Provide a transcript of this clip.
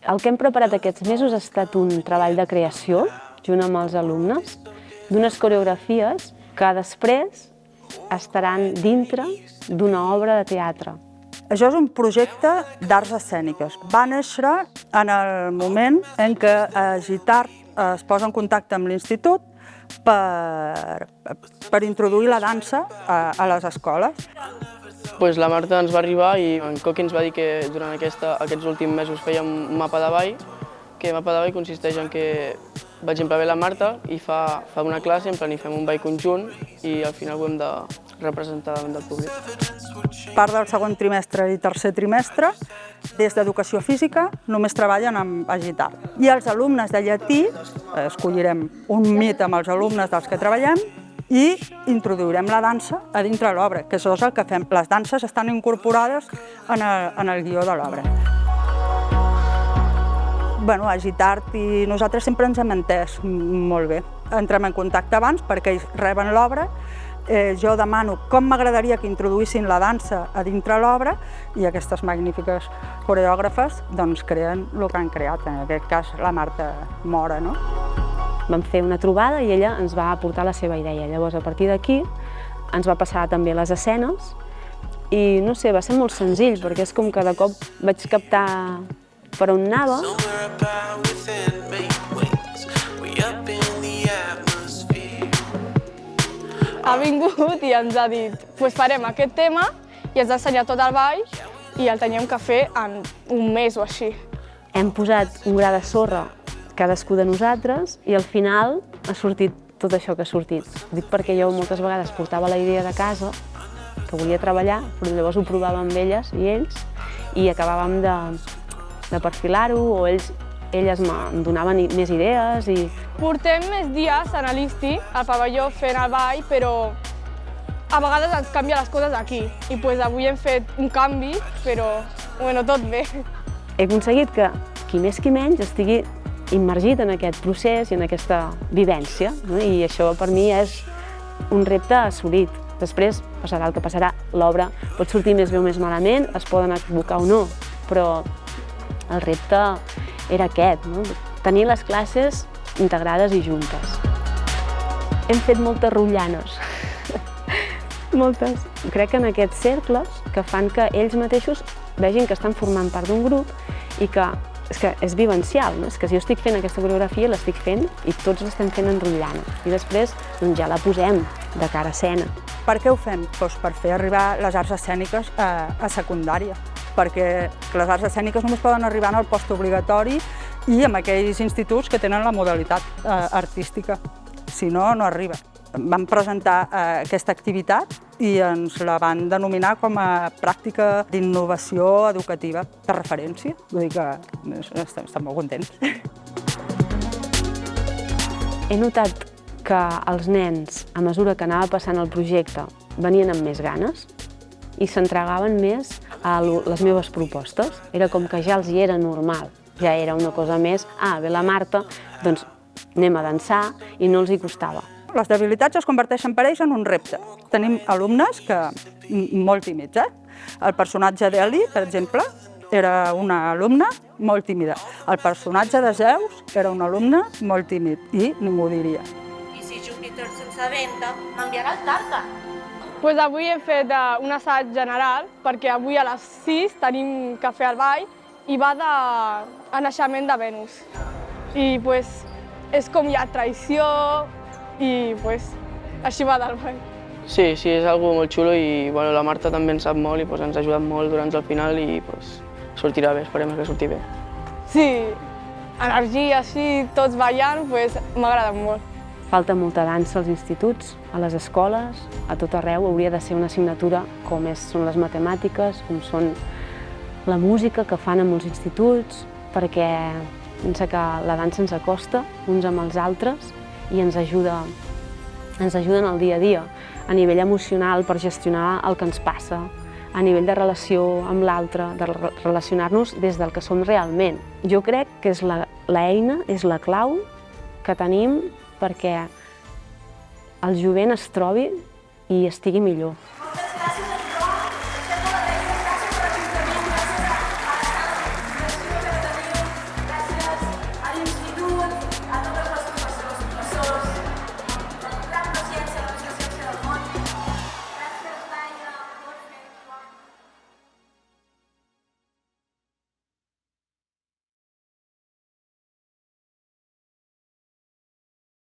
El que hem preparat aquests mesos ha estat un treball de creació, junt amb els alumnes, d'unes coreografies que després estaran dintre d'una obra de teatre. Això és un projecte d'arts escèniques. Va néixer en el moment en què Agitart es posa en contacte amb l'institut per introduir la dansa a les escoles. La Marta ens va arribar i en Coqui ens va dir que durant aquests últims mesos fèiem un mapa de ball, que el mapa de ball consisteix en que, per exemple, ve la Marta i fa una classe, en plan, hi fem un ball conjunt i al final ho hem de representar davant del públic. Part del segon trimestre i tercer trimestre, des d'Educació Física, només treballen amb Agitart. I els alumnes de llatí, escollirem un mit amb els alumnes dels que treballem, i introduirem la dansa a dintre l'obra, que això és el que fem. Les danses estan incorporades en el guió de l'obra. Agitart i nosaltres sempre ens hem entès molt bé. Entrem en contacte abans perquè ells reben l'obra, jo demano com m'agradaria que introduïssin la dansa a dintre l'obra i aquestes magnífiques coreògrafes creen el que han creat, en aquest cas la Marta Mora. Vam fer una trobada i ella ens va aportar la seva idea. Llavors, a partir d'aquí, ens va passar també les escenes i, no sé, va ser molt senzill, perquè és com que de cop vaig captar per on anava. Ha vingut i ens ha dit farem aquest tema i ens ha ensenyat tot el ball i el teníem que fer en un mes o així. Hem posat un gra de sorra cadascú de nosaltres i al final ha sortit tot això que ha sortit. Ho dic perquè jo moltes vegades portava la idea de casa, que volia treballar, però llavors ho provava amb elles i ells i acabàvem de perfilar-ho o elles em donaven més idees. Portem més dies a l'ISTI, al pavelló, fent el ball, però a vegades ens canvia les coses aquí. I avui hem fet un canvi, però tot bé. He aconseguit que qui més qui menys estigui immergit en aquest procés i en aquesta vivència, i això per mi és un repte assolit. Després passarà el que passarà, l'obra pot sortir més bé o més malament, es poden equivocar o no, però el repte era aquest, tenir les classes integrades i juntes. Hem fet moltes rotllanes, moltes. Crec que en aquests cercles que fan que ells mateixos vegin que estan formant part d'un grup i que és vivencial, és que si jo estic fent aquesta coreografia, l'estic fent i tots l'estem fent enrotllant. I després ja la posem de cara a escena. Per què ho fem? Per fer arribar les arts escèniques a secundària. Perquè les arts escèniques només poden arribar al postobligatori i en aquells instituts que tenen la modalitat artística. Si no, no arriba. Vam presentar aquesta activitat i ens la van denominar com a pràctica d'innovació educativa de referència. Vull dir que estem molt contents. He notat que els nens, a mesura que anava passant el projecte, venien amb més ganes i s'entregaven més a les meves propostes. Era com que ja els hi era normal, ja era una cosa més, ve la Marta, doncs anem a dansar, i no els hi costava. Les debilitats es converteixen per ells en un repte. Tenim alumnes molt tímids. El personatge d'Eli, per exemple, era una alumna molt tímida. El personatge de Zeus era un alumne molt tímid i ningú diria. I si Júpiter se'ns aventa, m'enviarà el Tarta. Avui hem fet un assaig general perquè avui a les 6 tenim que fer el ball i va de naixement de Venus. I és com ja traïció, i així va del ball. Sí, és algo molt xulo i la Marta també en sap molt i ens ha ajudat molt durant el final i sortirà bé, esperem que surti bé. Sí, energia així, tots ballant, m'ha agradat molt. Falta molta dansa als instituts, a les escoles, a tot arreu. Hauria de ser una assignatura com són les matemàtiques, com són la música que fan a molts instituts, perquè pensa que la dansa ens acosta uns amb els altres i ens ajuden al dia a dia, a nivell emocional per gestionar el que ens passa, a nivell de relació amb l'altre, de relacionar-nos des del que som realment. Jo crec que és l'eina, és la clau que tenim perquè el jovent es trobi i estigui millor.